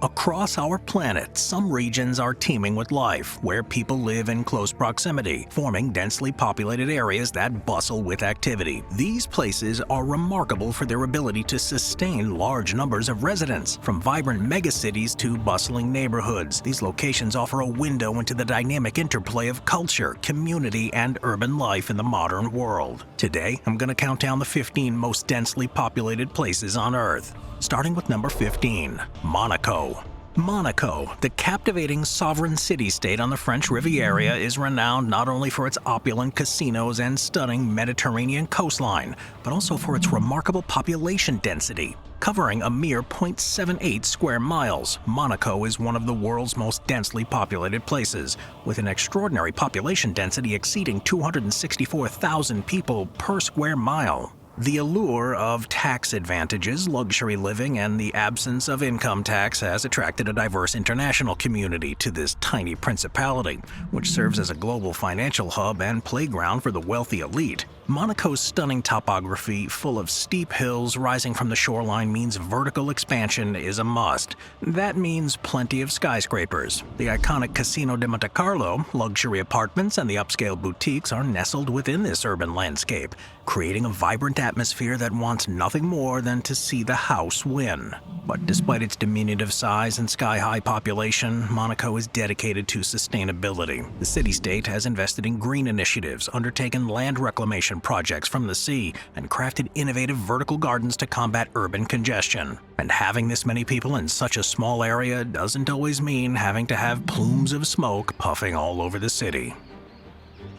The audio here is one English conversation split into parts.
Across our planet, some regions are teeming with life, where people live in close proximity, forming densely populated areas that bustle with activity. These places are remarkable for their ability to sustain large numbers of residents. From vibrant megacities to bustling neighborhoods, these locations offer a window into the dynamic interplay of culture, community, and urban life in the modern world. Today, I'm going to count down the 15 most densely populated places on Earth. Starting with number 15, Monaco. Monaco, the captivating sovereign city-state on the French Riviera, is renowned not only for its opulent casinos and stunning Mediterranean coastline, but also for its remarkable population density. Covering a mere 0.78 square miles, Monaco is one of the world's most densely populated places, with an extraordinary population density exceeding 264,000 people per square mile. The allure of tax advantages, luxury living, and the absence of income tax has attracted a diverse international community to this tiny principality, which serves as a global financial hub and playground for the wealthy elite. Monaco's stunning topography, full of steep hills rising from the shoreline, means vertical expansion is a must. That means plenty of skyscrapers. The iconic Casino de Monte Carlo, luxury apartments, and the upscale boutiques are nestled within this urban landscape, creating a vibrant atmosphere that wants nothing more than to see the house win. But despite its diminutive size and sky-high population, Monaco is dedicated to sustainability. The city-state has invested in green initiatives, undertaken land reclamation projects from the sea, and crafted innovative vertical gardens to combat urban congestion. And having this many people in such a small area doesn't always mean having to have plumes of smoke puffing all over the city.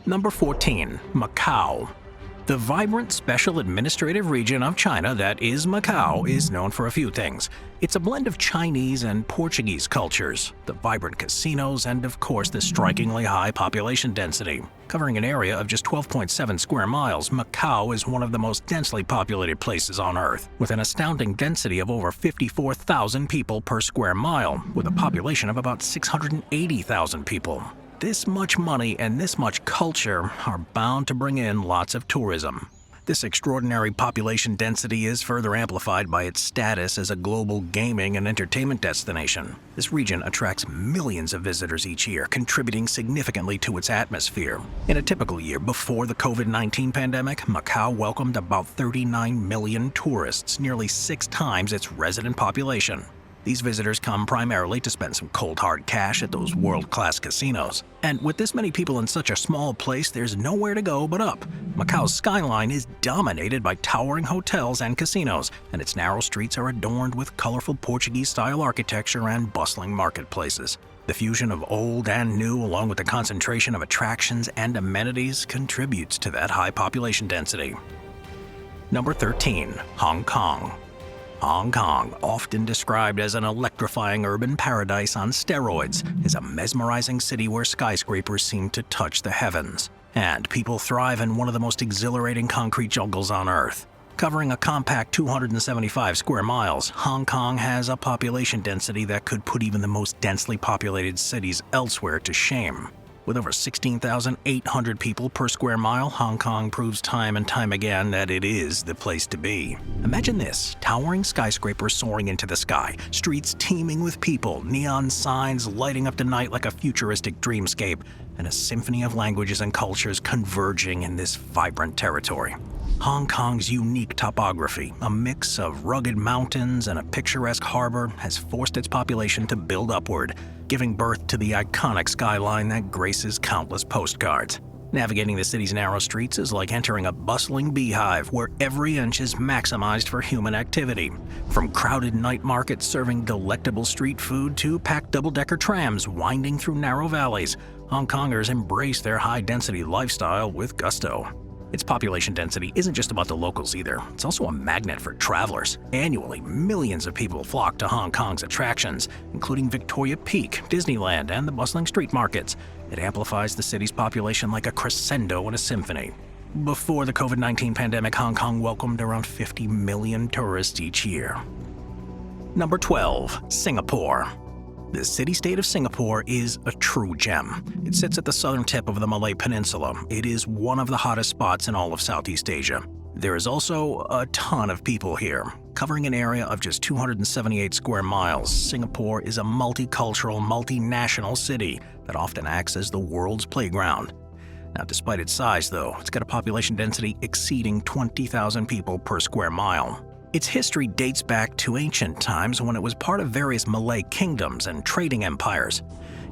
Number 14, Macau. The vibrant special administrative region of China that is Macau is known for a few things. It's a blend of Chinese and Portuguese cultures, the vibrant casinos, and of course the strikingly high population density. Covering an area of just 12.7 square miles, Macau is one of the most densely populated places on Earth, with an astounding density of over 54,000 people per square mile, with a population of about 680,000 people. This much money and this much culture are bound to bring in lots of tourism. This extraordinary population density is further amplified by its status as a global gaming and entertainment destination. This region attracts millions of visitors each year, contributing significantly to its atmosphere. In a typical year before the COVID-19 pandemic, Macau welcomed about 39 million tourists, nearly 6 times its resident population. These visitors come primarily to spend some cold hard cash at those world-class casinos. And with this many people in such a small place, there's nowhere to go but up. Macau's skyline is dominated by towering hotels and casinos, and its narrow streets are adorned with colorful Portuguese-style architecture and bustling marketplaces. The fusion of old and new, along with the concentration of attractions and amenities, contributes to that high population density. Number 13, Hong Kong. Hong Kong, often described as an electrifying urban paradise on steroids, is a mesmerizing city where skyscrapers seem to touch the heavens. And people thrive in one of the most exhilarating concrete jungles on Earth. Covering a compact 275 square miles, Hong Kong has a population density that could put even the most densely populated cities elsewhere to shame. With over 16,800 people per square mile, Hong Kong proves time and time again that it is the place to be. Imagine this, towering skyscrapers soaring into the sky, streets teeming with people, neon signs lighting up the night like a futuristic dreamscape, and a symphony of languages and cultures converging in this vibrant territory. Hong Kong's unique topography, a mix of rugged mountains and a picturesque harbor, has forced its population to build upward, giving birth to the iconic skyline that graces countless postcards. Navigating the city's narrow streets is like entering a bustling beehive where every inch is maximized for human activity. From crowded night markets serving delectable street food to packed double-decker trams winding through narrow valleys, Hong Kongers embrace their high-density lifestyle with gusto. Its population density isn't just about the locals either, it's also a magnet for travelers. Annually, millions of people flock to Hong Kong's attractions, including Victoria Peak, Disneyland, and the bustling street markets. It amplifies the city's population like a crescendo in a symphony. Before the COVID-19 pandemic, Hong Kong welcomed around 50 million tourists each year. Number 12, Singapore. The city-state of Singapore is a true gem. It sits at the southern tip of the Malay Peninsula. It is one of the hottest spots in all of Southeast Asia. There is also a ton of people here. Covering an area of just 278 square miles, Singapore is a multicultural, multinational city that often acts as the world's playground. Now, despite its size, though, it's got a population density exceeding 20,000 people per square mile. Its history dates back to ancient times when it was part of various Malay kingdoms and trading empires.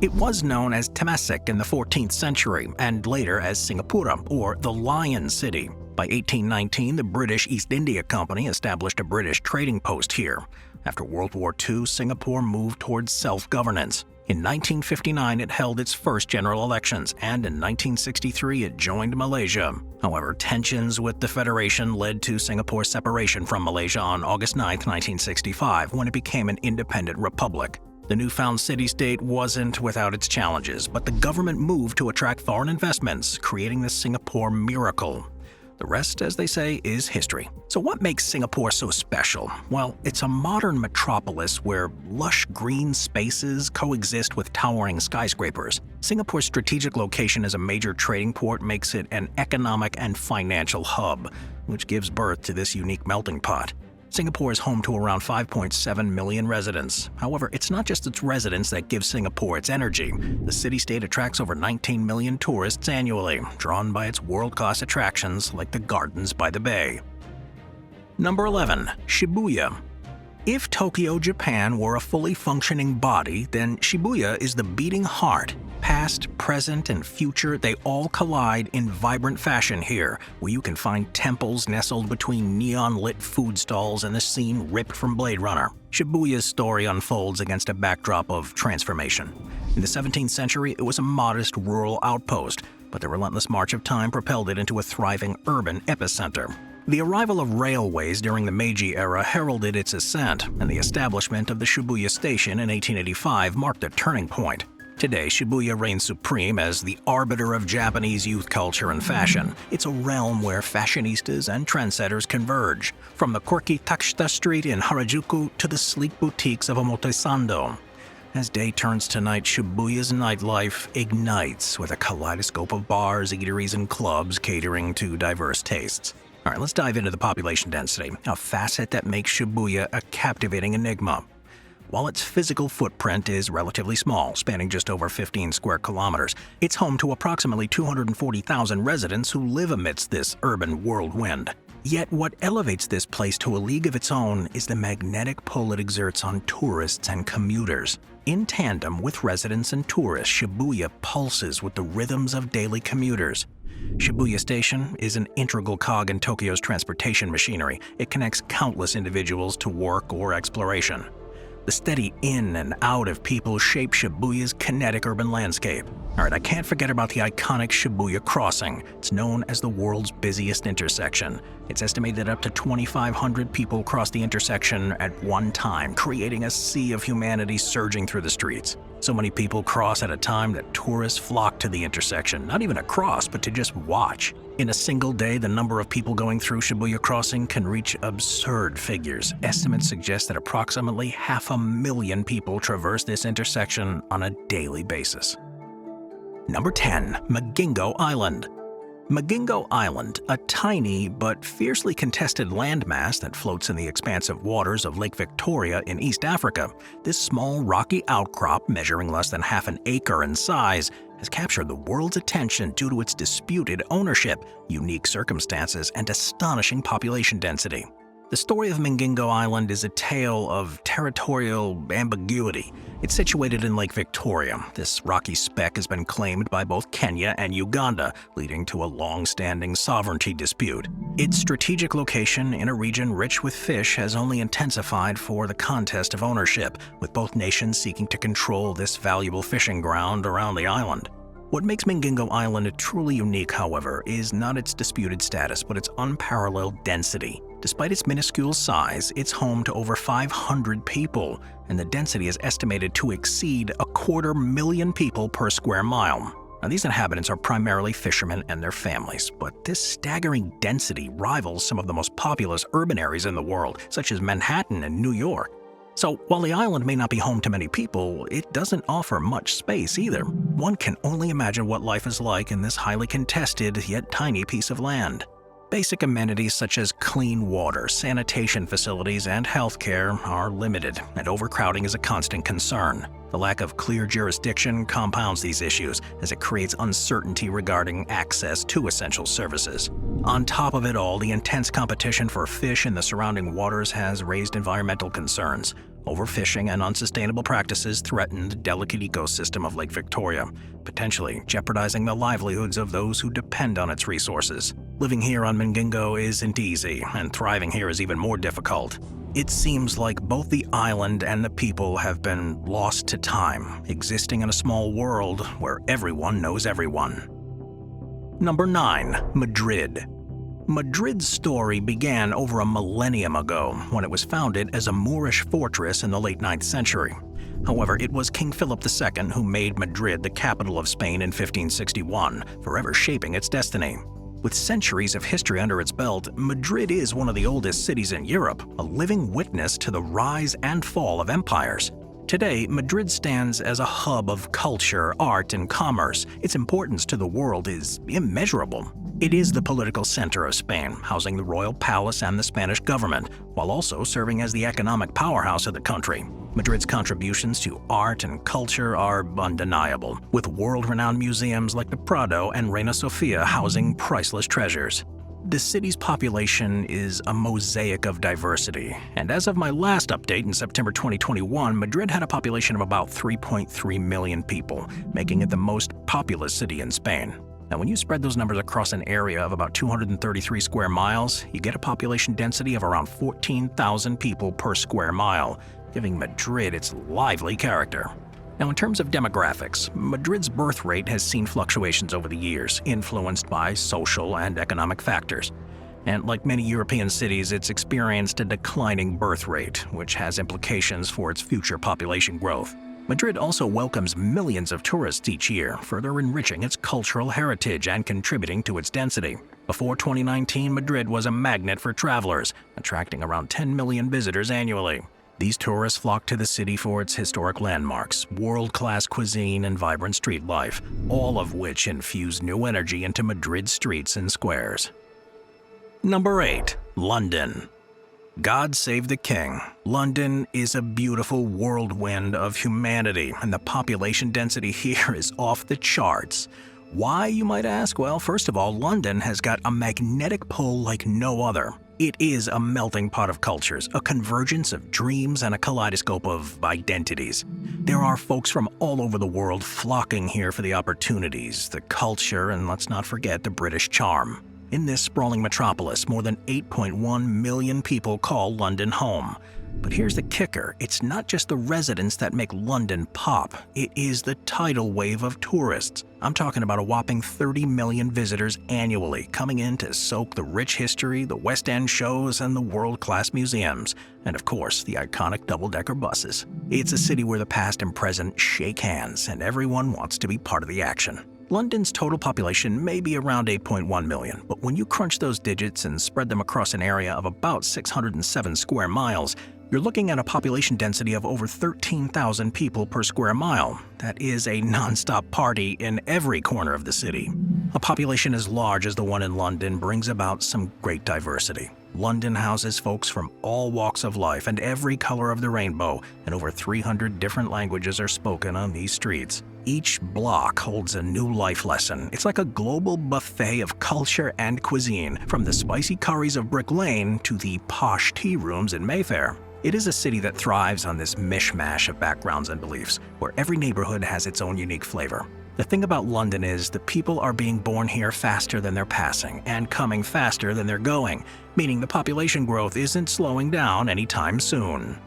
It was known as Temasek in the 14th century and later as Singapura, or the Lion City. By 1819, the British East India Company established a British trading post here. After World War II, Singapore moved towards self-governance. In 1959, it held its first general elections, and in 1963, it joined Malaysia. However, tensions with the Federation led to Singapore's separation from Malaysia on August 9, 1965, when it became an independent republic. The newfound city-state wasn't without its challenges, but the government moved to attract foreign investments, creating the Singapore Miracle. The rest, as they say, is history. So what makes Singapore so special? Well, it's a modern metropolis where lush green spaces coexist with towering skyscrapers. Singapore's strategic location as a major trading port makes it an economic and financial hub, which gives birth to this unique melting pot. Singapore is home to around 5.7 million residents. However, it's not just its residents that give Singapore its energy. The city-state attracts over 19 million tourists annually, drawn by its world-class attractions like the Gardens by the Bay. Number 11. Shibuya. If Tokyo, Japan were a fully functioning body, then Shibuya is the beating heart. Past, present, and future, they all collide in vibrant fashion here, where you can find temples nestled between neon-lit food stalls and the scene ripped from Blade Runner. Shibuya's story unfolds against a backdrop of transformation. In the 17th century, it was a modest rural outpost, but the relentless march of time propelled it into a thriving urban epicenter. The arrival of railways during the Meiji era heralded its ascent, and the establishment of the Shibuya Station in 1885 marked a turning point. Today, Shibuya reigns supreme as the arbiter of Japanese youth culture and fashion. It's a realm where fashionistas and trendsetters converge, from the quirky Takeshita Street in Harajuku to the sleek boutiques of Omotesando. As day turns to night, Shibuya's nightlife ignites with a kaleidoscope of bars, eateries, and clubs catering to diverse tastes. All right, let's dive into the population density, a facet that makes Shibuya a captivating enigma. While its physical footprint is relatively small, spanning just over 15 square kilometers, it's home to approximately 240,000 residents who live amidst this urban whirlwind. Yet what elevates this place to a league of its own is the magnetic pull it exerts on tourists and commuters. In tandem with residents and tourists, Shibuya pulses with the rhythms of daily commuters. Shibuya Station is an integral cog in Tokyo's transportation machinery. It connects countless individuals to work or exploration. The steady in and out of people shape Shibuya's kinetic urban landscape. All right, I can't forget about the iconic Shibuya crossing. It's known as the world's busiest intersection. It's estimated that up to 2,500 people cross the intersection at one time, creating a sea of humanity surging through the streets. So many people cross at a time that tourists flock to the intersection, not even to cross, but to just watch. In a single day, the number of people going through Shibuya Crossing can reach absurd figures. Estimates suggest that approximately 500,000 people traverse this intersection on a daily basis. Number 10. Migingo Island. Migingo Island, a tiny but fiercely contested landmass that floats in the expansive waters of Lake Victoria in East Africa. This small rocky outcrop, measuring less than half an acre in size, has captured the world's attention due to its disputed ownership, unique circumstances, and astonishing population density. The story of Migingo Island is a tale of territorial ambiguity. It's situated in Lake Victoria. This rocky speck has been claimed by both Kenya and Uganda, leading to a long-standing sovereignty dispute. Its strategic location in a region rich with fish has only intensified for the contest of ownership, with both nations seeking to control this valuable fishing ground around the island. What makes Migingo Island truly unique, however, is not its disputed status, but its unparalleled density. Despite its minuscule size, it's home to over 500 people, and the density is estimated to exceed 250,000 people per square mile. Now, these inhabitants are primarily fishermen and their families, but this staggering density rivals some of the most populous urban areas in the world, such as Manhattan and New York. So, while the island may not be home to many people, it doesn't offer much space either. One can only imagine what life is like in this highly contested yet tiny piece of land. Basic amenities such as clean water, sanitation facilities, and healthcare are limited, and overcrowding is a constant concern. The lack of clear jurisdiction compounds these issues as it creates uncertainty regarding access to essential services. On top of it all, the intense competition for fish in the surrounding waters has raised environmental concerns. Overfishing and unsustainable practices threaten the delicate ecosystem of Lake Victoria, potentially jeopardizing the livelihoods of those who depend on its resources. Living here on Migingo isn't easy, and thriving here is even more difficult. It seems like both the island and the people have been lost to time, existing in a small world where everyone knows everyone. Number 9. Madrid. Madrid's story began over a millennium ago when it was founded as a Moorish fortress in the late 9th century. However, it was King Philip II who made Madrid the capital of Spain in 1561, forever shaping its destiny. With centuries of history under its belt, Madrid is one of the oldest cities in Europe, a living witness to the rise and fall of empires. Today, Madrid stands as a hub of culture, art, and commerce. Its importance to the world is immeasurable. It is the political center of Spain, housing the royal palace and the Spanish government, while also serving as the economic powerhouse of the country. Madrid's contributions to art and culture are undeniable, with world-renowned museums like the Prado and Reina Sofia housing priceless treasures. The city's population is a mosaic of diversity, and as of my last update in September 2021, Madrid had a population of about 3.3 million people, making it the most populous city in Spain. Now, when you spread those numbers across an area of about 233 square miles, you get a population density of around 14,000 people per square mile, giving Madrid its lively character. Now, in terms of demographics, Madrid's birth rate has seen fluctuations over the years, influenced by social and economic factors. And like many European cities, it's experienced a declining birth rate, which has implications for its future population growth. Madrid also welcomes millions of tourists each year, further enriching its cultural heritage and contributing to its density. Before 2019, Madrid was a magnet for travelers, attracting around 10 million visitors annually. These tourists flock to the city for its historic landmarks, world-class cuisine, and vibrant street life, all of which infuse new energy into Madrid's streets and squares. Number 8. London. God save the king. London is a beautiful whirlwind of humanity, and the population density here is off the charts. Why, you might ask? Well, first of all, London has got a magnetic pull like no other. It is a melting pot of cultures, a convergence of dreams, and a kaleidoscope of identities. There are folks from all over the world flocking here for the opportunities, the culture, and let's not forget the British charm. In this sprawling metropolis, more than 8.1 million people call London home. But here's the kicker, it's not just the residents that make London pop, it is the tidal wave of tourists. I'm talking about a whopping 30 million visitors annually coming in to soak the rich history, the West End shows, and the world-class museums. And of course, the iconic double-decker buses. It's a city where the past and present shake hands, and everyone wants to be part of the action. London's total population may be around 8.1 million, but when you crunch those digits and spread them across an area of about 607 square miles, you're looking at a population density of over 13,000 people per square mile. That is a non-stop party in every corner of the city. A population as large as the one in London brings about some great diversity. London houses folks from all walks of life and every color of the rainbow, and over 300 different languages are spoken on these streets. Each block holds a new life lesson. It's like a global buffet of culture and cuisine, from the spicy curries of Brick Lane to the posh tea rooms in Mayfair. It is a city that thrives on this mishmash of backgrounds and beliefs, where every neighborhood has its own unique flavor. The thing about London is the people are being born here faster than they're passing, and coming faster than they're going, meaning the population growth isn't slowing down anytime soon.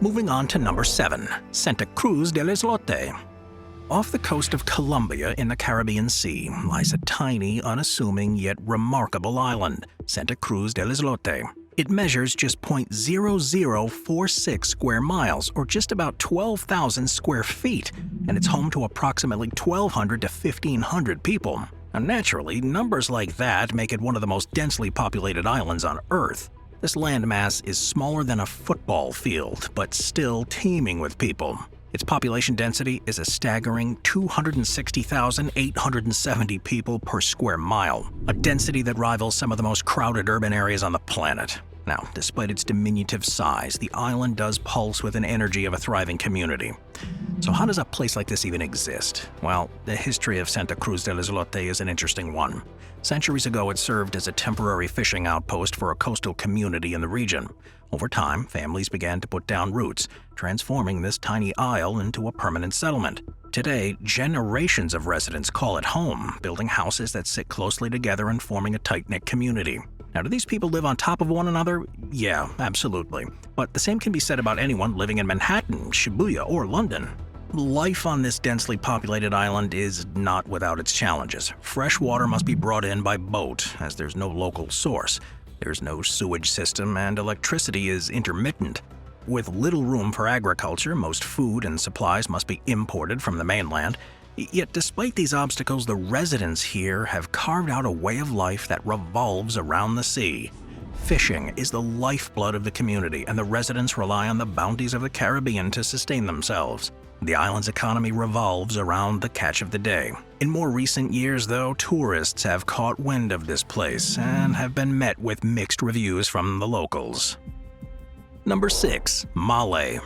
Moving on to number 7, Santa Cruz del Islote. Off the coast of Colombia in the Caribbean Sea lies a tiny, unassuming yet remarkable island, Santa Cruz del Islote. It measures just 0.0046 square miles, or just about 12,000 square feet, and it's home to approximately 1,200 to 1,500 people. Now, naturally, numbers like that make it one of the most densely populated islands on Earth. This landmass is smaller than a football field, but still teeming with people. Its population density is a staggering 260,870 people per square mile, a density that rivals some of the most crowded urban areas on the planet. Now, despite its diminutive size, the island does pulse with an energy of a thriving community. So how does a place like this even exist? Well, the history of Santa Cruz del Islote is an interesting one. Centuries ago, it served as a temporary fishing outpost for a coastal community in the region. Over time, families began to put down roots, transforming this tiny isle into a permanent settlement. Today, generations of residents call it home, building houses that sit closely together and forming a tight-knit community. Now, do these people live on top of one another? Yeah, absolutely. But the same can be said about anyone living in Manhattan, Shibuya, or London. Life on this densely populated island is not without its challenges. Fresh water must be brought in by boat, as there's no local source. There's no sewage system, and electricity is intermittent. With little room for agriculture, most food and supplies must be imported from the mainland. Yet despite these obstacles, the residents here have carved out a way of life that revolves around the sea. Fishing is the lifeblood of the community, and the residents rely on the bounties of the Caribbean to sustain themselves. The island's economy revolves around the catch of the day. In more recent years, though, tourists have caught wind of this place and have been met with mixed reviews from the locals. Number 6. Malé.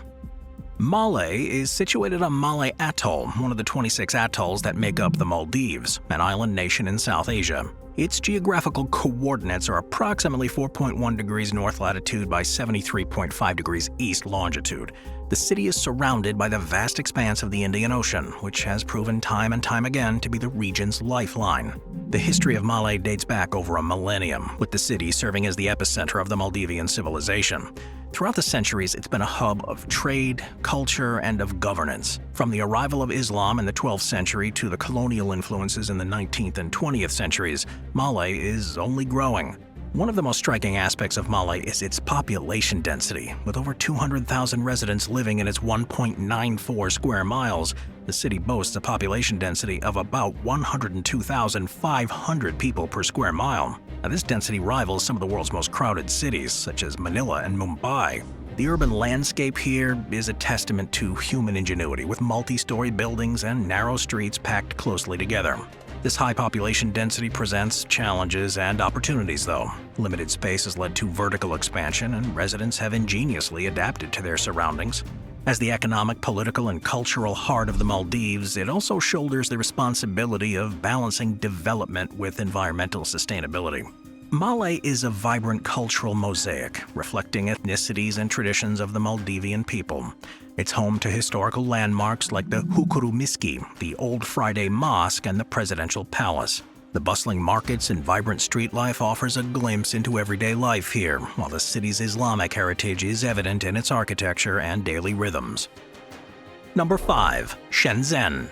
Malé is situated on Malé Atoll, one of the 26 atolls that make up the Maldives, an island nation in South Asia. Its geographical coordinates are approximately 4.1 degrees north latitude by 73.5 degrees east longitude. The city is surrounded by the vast expanse of the Indian Ocean, which has proven time and time again to be the region's lifeline. The history of Malé dates back over a millennium, with the city serving as the epicenter of the Maldivian civilization. Throughout the centuries, it's been a hub of trade, culture, and of governance. From the arrival of Islam in the 12th century to the colonial influences in the 19th and 20th centuries, Malé is only growing. One of the most striking aspects of Malé is its population density. With over 200,000 residents living in its 1.94 square miles, the city boasts a population density of about 102,500 people per square mile. Now, this density rivals some of the world's most crowded cities, such as Manila and Mumbai. The urban landscape here is a testament to human ingenuity, with multi-story buildings and narrow streets packed closely together. This high population density presents challenges and opportunities, though. Limited space has led to vertical expansion, and residents have ingeniously adapted to their surroundings. As the economic, political, and cultural heart of the Maldives, it also shoulders the responsibility of balancing development with environmental sustainability. Malé is a vibrant cultural mosaic, reflecting ethnicities and traditions of the Maldivian people. It's home to historical landmarks like the Hukuru Miski, the Old Friday Mosque, and the Presidential Palace. The bustling markets and vibrant street life offers a glimpse into everyday life here, while the city's Islamic heritage is evident in its architecture and daily rhythms. Number 5. Shenzhen.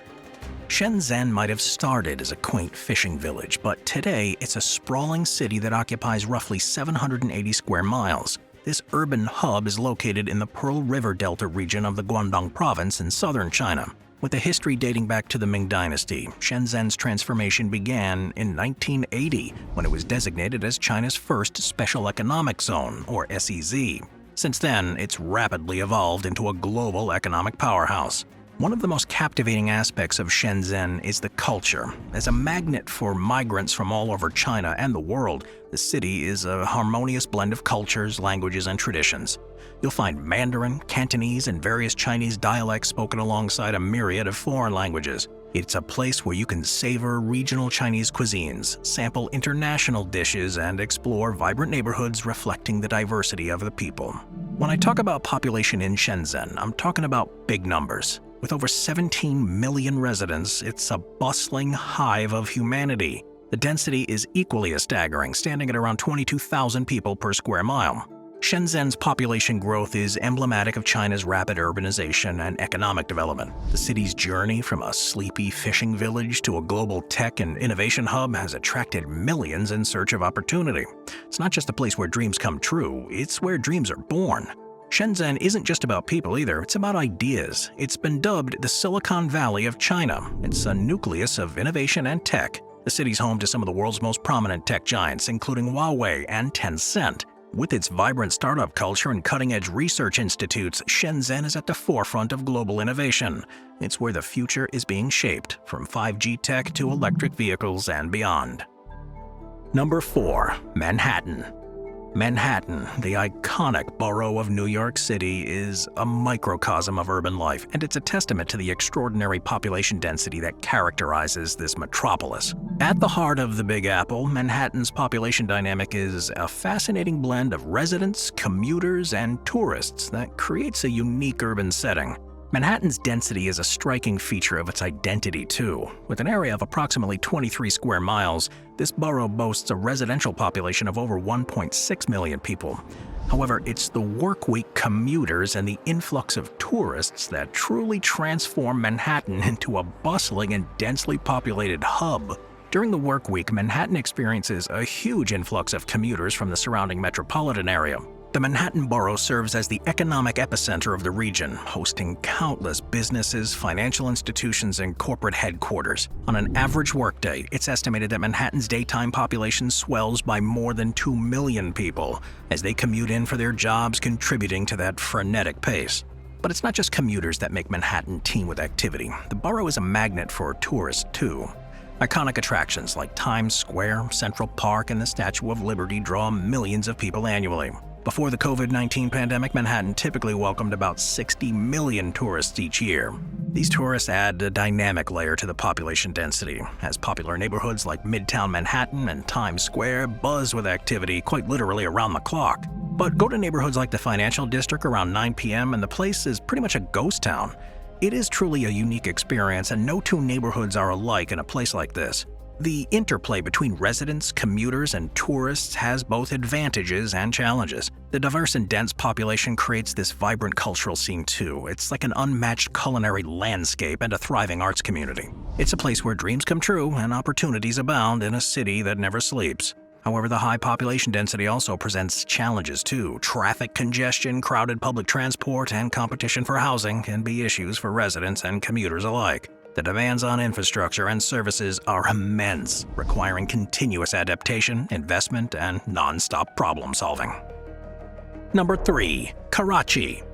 Shenzhen might have started as a quaint fishing village, but today it's a sprawling city that occupies roughly 780 square miles. This urban hub is located in the Pearl River Delta region of the Guangdong province in southern China. With a history dating back to the Ming Dynasty, Shenzhen's transformation began in 1980 when it was designated as China's first Special Economic Zone, or SEZ. Since then, it's rapidly evolved into a global economic powerhouse. One of the most captivating aspects of Shenzhen is the culture. As a magnet for migrants from all over China and the world, the city is a harmonious blend of cultures, languages, and traditions. You'll find Mandarin, Cantonese, and various Chinese dialects spoken alongside a myriad of foreign languages. It's a place where you can savor regional Chinese cuisines, sample international dishes, and explore vibrant neighborhoods reflecting the diversity of the people. When I talk about population in Shenzhen, I'm talking about big numbers. With over 17 million residents, it's a bustling hive of humanity. The density is equally as staggering, standing at around 22,000 people per square mile. Shenzhen's population growth is emblematic of China's rapid urbanization and economic development. The city's journey from a sleepy fishing village to a global tech and innovation hub has attracted millions in search of opportunity. It's not just a place where dreams come true, it's where dreams are born. Shenzhen isn't just about people either, it's about ideas. It's been dubbed the Silicon Valley of China. It's a nucleus of innovation and tech. The city's home to some of the world's most prominent tech giants, including Huawei and Tencent. With its vibrant startup culture and cutting-edge research institutes, Shenzhen is at the forefront of global innovation. It's where the future is being shaped, from 5G tech to electric vehicles and beyond. Number 4. Manhattan. Manhattan, the iconic borough of New York City, is a microcosm of urban life, and it's a testament to the extraordinary population density that characterizes this metropolis. At the heart of the Big Apple, Manhattan's population dynamic is a fascinating blend of residents, commuters, and tourists that creates a unique urban setting. Manhattan's density is a striking feature of its identity, too. With an area of approximately 23 square miles, this borough boasts a residential population of over 1.6 million people. However, it's the workweek commuters and the influx of tourists that truly transform Manhattan into a bustling and densely populated hub. During the work week, Manhattan experiences a huge influx of commuters from the surrounding metropolitan area. The Manhattan borough serves as the economic epicenter of the region, hosting countless businesses, financial institutions, and corporate headquarters. On an average workday, it's estimated that Manhattan's daytime population swells by more than 2 million people, as they commute in for their jobs, contributing to that frenetic pace. But it's not just commuters that make Manhattan teem with activity. The borough is a magnet for tourists, too. Iconic attractions like Times Square, Central Park, and the Statue of Liberty draw millions of people annually. Before the COVID-19 pandemic, Manhattan typically welcomed about 60 million tourists each year. These tourists add a dynamic layer to the population density, as popular neighborhoods like Midtown Manhattan and Times Square buzz with activity quite literally around the clock. But go to neighborhoods like the Financial District around 9 p.m. and the place is pretty much a ghost town. It is truly a unique experience, and no two neighborhoods are alike in a place like this. The interplay between residents, commuters, and tourists has both advantages and challenges. The diverse and dense population creates this vibrant cultural scene too. It's like an unmatched culinary landscape and a thriving arts community. It's a place where dreams come true and opportunities abound in a city that never sleeps. However, the high population density also presents challenges too. Traffic congestion, crowded public transport, and competition for housing can be issues for residents and commuters alike. The demands on infrastructure and services are immense, requiring continuous adaptation, investment, and non-stop problem solving. Number 3. Karachi.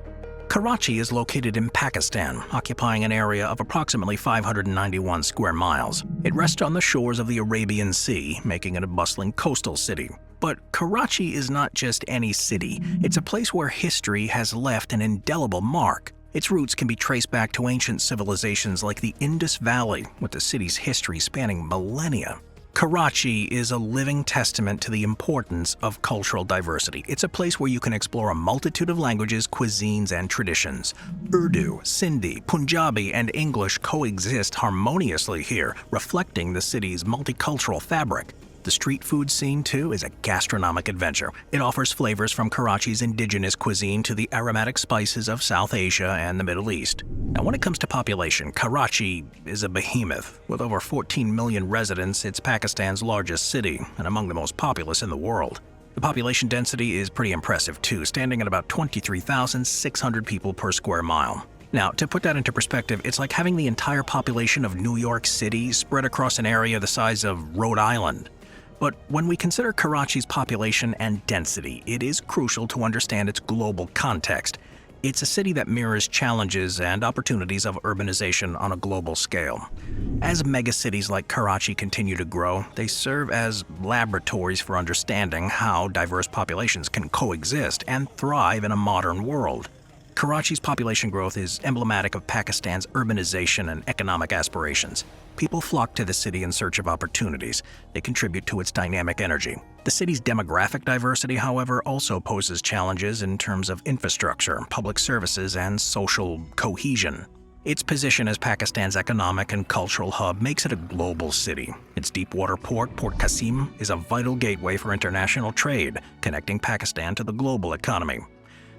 Karachi is located in Pakistan, occupying an area of approximately 591 square miles. It rests on the shores of the Arabian Sea, making it a bustling coastal city. But Karachi is not just any city. It's a place where history has left an indelible mark. Its roots can be traced back to ancient civilizations like the Indus Valley, with the city's history spanning millennia. Karachi is a living testament to the importance of cultural diversity. It's a place where you can explore a multitude of languages, cuisines, and traditions. Urdu, Sindhi, Punjabi, and English coexist harmoniously here, reflecting the city's multicultural fabric. The street food scene, too, is a gastronomic adventure. It offers flavors from Karachi's indigenous cuisine to the aromatic spices of South Asia and the Middle East. Now, when it comes to population, Karachi is a behemoth. With over 14 million residents, it's Pakistan's largest city and among the most populous in the world. The population density is pretty impressive, too, standing at about 23,600 people per square mile. Now, to put that into perspective, it's like having the entire population of New York City spread across an area the size of Rhode Island. But when we consider Karachi's population and density, it is crucial to understand its global context. It's a city that mirrors challenges and opportunities of urbanization on a global scale. As megacities like Karachi continue to grow, they serve as laboratories for understanding how diverse populations can coexist and thrive in a modern world. Karachi's population growth is emblematic of Pakistan's urbanization and economic aspirations. People flock to the city in search of opportunities. They contribute to its dynamic energy. The city's demographic diversity, however, also poses challenges in terms of infrastructure, public services, and social cohesion. Its position as Pakistan's economic and cultural hub makes it a global city. Its deepwater port, Port Qasim, is a vital gateway for international trade, connecting Pakistan to the global economy.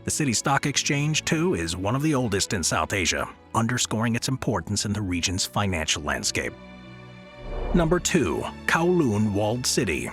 The city's stock exchange, too, is one of the oldest in South Asia, underscoring its importance in the region's financial landscape. Number 2. Kowloon Walled City.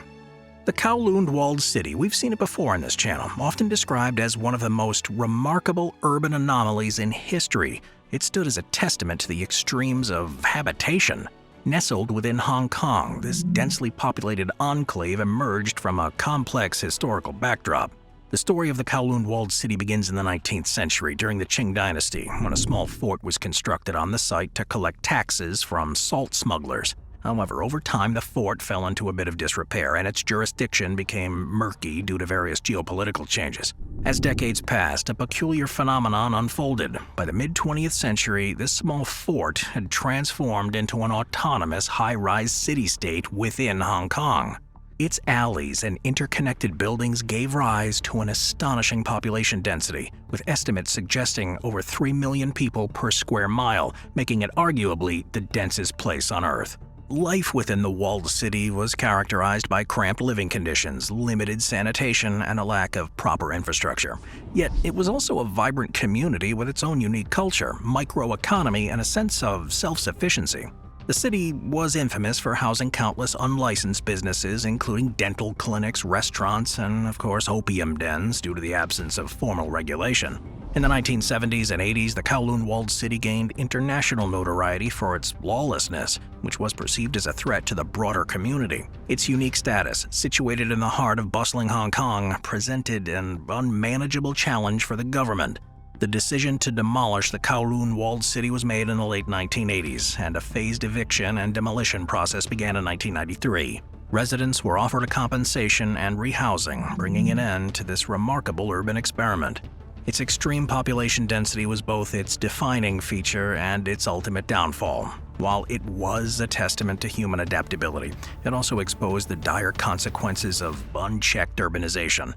The Kowloon Walled City, we've seen it before on this channel, often described as one of the most remarkable urban anomalies in history. It stood as a testament to the extremes of habitation. Nestled within Hong Kong, this densely populated enclave emerged from a complex historical backdrop. The story of the Kowloon walled city begins in the 19th century during the Qing dynasty, when a small fort was constructed on the site to collect taxes from salt smugglers. However, over time the fort fell into a bit of disrepair and its jurisdiction became murky due to various geopolitical changes. As decades passed, a peculiar phenomenon unfolded. By the mid-20th century, this small fort had transformed into an autonomous high-rise city-state within Hong Kong. Its alleys and interconnected buildings gave rise to an astonishing population density, with estimates suggesting over 3 million people per square mile, making it arguably the densest place on Earth. Life within the walled city was characterized by cramped living conditions, limited sanitation, and a lack of proper infrastructure. Yet it was also a vibrant community with its own unique culture, microeconomy, and a sense of self-sufficiency. The city was infamous for housing countless unlicensed businesses, including dental clinics, restaurants, and, of course, opium dens due to the absence of formal regulation. In the 1970s and 80s, the Kowloon walled city gained international notoriety for its lawlessness, which was perceived as a threat to the broader community. Its unique status, situated in the heart of bustling Hong Kong, presented an unmanageable challenge for the government. The decision to demolish the Kowloon walled city was made in the late 1980s, and a phased eviction and demolition process began in 1993. Residents were offered a compensation and rehousing, bringing an end to this remarkable urban experiment. Its extreme population density was both its defining feature and its ultimate downfall. While it was a testament to human adaptability, it also exposed the dire consequences of unchecked urbanization.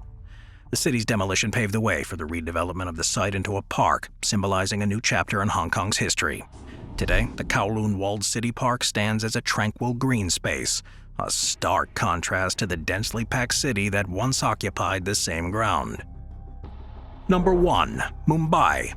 The city's demolition paved the way for the redevelopment of the site into a park, symbolizing a new chapter in Hong Kong's history. Today, the Kowloon Walled City Park stands as a tranquil green space, a stark contrast to the densely packed city that once occupied the same ground. Number 1. Mumbai.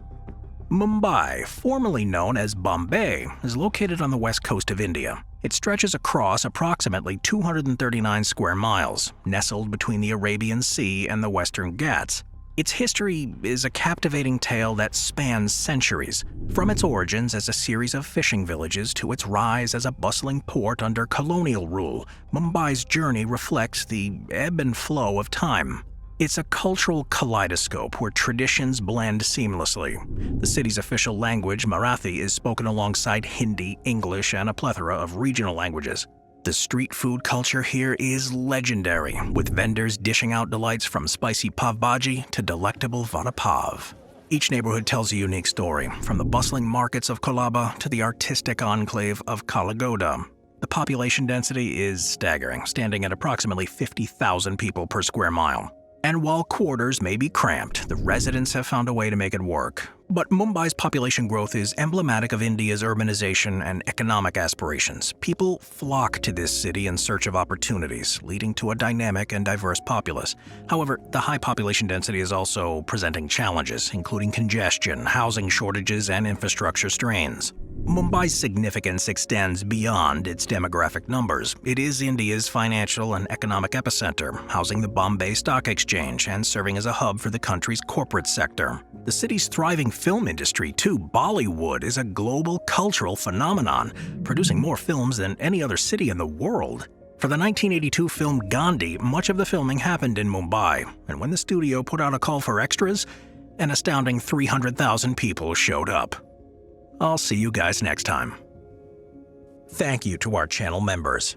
Mumbai, formerly known as Bombay, is located on the west coast of India. It stretches across approximately 239 square miles, nestled between the Arabian Sea and the Western Ghats. Its history is a captivating tale that spans centuries, from its origins as a series of fishing villages to its rise as a bustling port under colonial rule. Mumbai's journey reflects the ebb and flow of time. It's a cultural kaleidoscope where traditions blend seamlessly. The city's official language, Marathi, is spoken alongside Hindi, English, and a plethora of regional languages. The street food culture here is legendary, with vendors dishing out delights from spicy pav bhaji to delectable vada pav. Each neighborhood tells a unique story, from the bustling markets of Colaba to the artistic enclave of Kalagoda. The population density is staggering, standing at approximately 50,000 people per square mile. And while quarters may be cramped, the residents have found a way to make it work. But Mumbai's population growth is emblematic of India's urbanization and economic aspirations. People flock to this city in search of opportunities, leading to a dynamic and diverse populace. However, the high population density is also presenting challenges, including congestion, housing shortages, and infrastructure strains. Mumbai's significance extends beyond its demographic numbers. It is India's financial and economic epicenter, housing the Bombay Stock Exchange and serving as a hub for the country's corporate sector. The city's thriving film industry, too. Bollywood is a global cultural phenomenon, producing more films than any other city in the world. For the 1982 film Gandhi, much of the filming happened in Mumbai, and when the studio put out a call for extras, an astounding 300,000 people showed up. I'll see you guys next time. Thank you to our channel members.